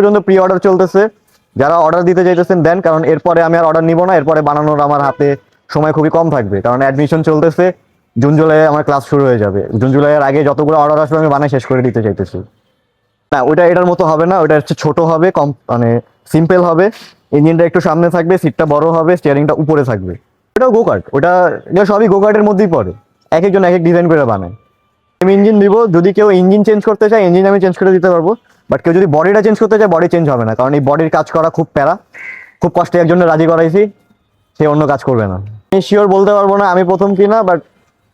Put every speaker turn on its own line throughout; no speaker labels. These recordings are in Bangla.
পর্যন্ত প্রি অর্ডার চলতেছে, যারা অর্ডার দিতে চাইতেছেন দেন, কারণ এরপরে আমি আর অর্ডার নিব না, এরপরে বানানোর আমার হাতে সময় খুবই কম থাকবে, কারণ অ্যাডমিশন চলতেছে। জুন জুলাই আমার ক্লাস শুরু হয়ে যাবে, জুন জুলাইয়ের আগে যতগুলো অর্ডার আসবে আমি বানাই শেষ করে দিতে চাইতেছি। না, ওটা এটার মতো হবে না, ওটা হচ্ছে ছোট হবে, কম মানে সিম্পল হবে। ইঞ্জিনটা একটু সামনে থাকবে, সিটটা বড় হবে, স্টিয়ারিংটা উপরে থাকবে। ওটাও গোকার্ট, ওটা এটা সবই গোকার্টের মধ্যেই পড়ে। এক একজন এক এক ডিজাইন করে বানায়। আমি ইঞ্জিন দিব, যদি কেউ ইঞ্জিন চেঞ্জ করতে চায় ইঞ্জিন আমি চেঞ্জ করে দিতে পারবো, বাট কেউ যদি বডিটা চেঞ্জ করতে চায় বডি চেঞ্জ হবে না, কারণ এই বডির কাজ করা খুব প্যারা, খুব কষ্টে একজনের রাজি করাইছি, সে অন্য কাজ করবে না। আমি শিওর বলতে পারবো না আমি প্রথম কিনা, বাট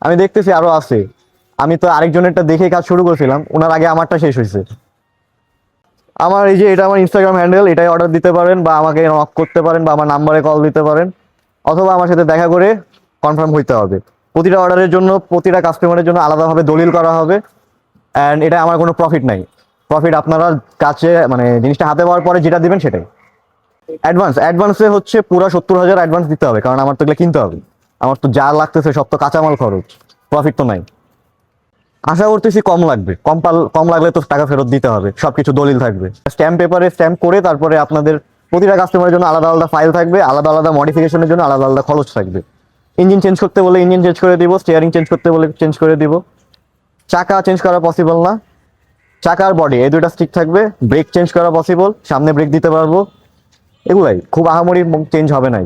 আমি দেখতেছি আরো আছে। আমি তো আরেকজনেরটা দেখে কাজ শুরু করছিলাম, ওনার আগে আমারটা শেষ হয়েছে। আমার এই যে এটা আমার ইনস্টাগ্রাম হ্যান্ডেল, এটাই অর্ডার দিতে পারেন, বা আমাকে নক করতে পারেন, বা আমার নাম্বারে কল দিতে পারেন, অথবা আমার সাথে দেখা করে কনফার্ম হইতে হবে। প্রতিটা অর্ডারের জন্য প্রতিটা কাস্টমারের জন্য আলাদাভাবে দলিল করা হবে। অ্যান্ড এটা আমার কোনো প্রফিট নাই, প্রফিট আপনারা কাছে মানে জিনিসটা হাতে পাওয়ার পরে যেটা দিবেন সেটাই। অ্যাডভান্সে হচ্ছে পুরো 70,000 অ্যাডভান্স দিতে হবে, কারণ আমার তো এগুলো কিনতে হবে, আমার তো যা লাগতেছে সব তো কাঁচামাল খরচ, প্রফিট তো নাই। আশা করতেছি কম লাগবে, কম লাগলে তো টাকা ফেরত দিতে হবে, সবকিছু দলিল থাকবে, স্ট্যাম্প পেপারে স্ট্যাম্প করে তারপরে আপনাদের প্রতিটা কাস্টমারের জন্য আলাদা আলাদা ফাইল থাকবে, আলাদা আলাদা মডিফিকেশনের জন্য আলাদা আলাদা খরচ থাকবে। ইঞ্জিন চেঞ্জ করতে বলে ইঞ্জিন চেঞ্জ করে দিব, স্টিয়ারিং চেঞ্জ করতে বলে চেঞ্জ করে দিব। চাকা চেঞ্জ করা পসিবল না, চাকার বডি এই দুইটা স্টিক থাকবে। ব্রেক চেঞ্জ করা পসিবল, সামনে ব্রেক দিতে পারবো, এগুলাই খুব আহামরি চেঞ্জ হবে না।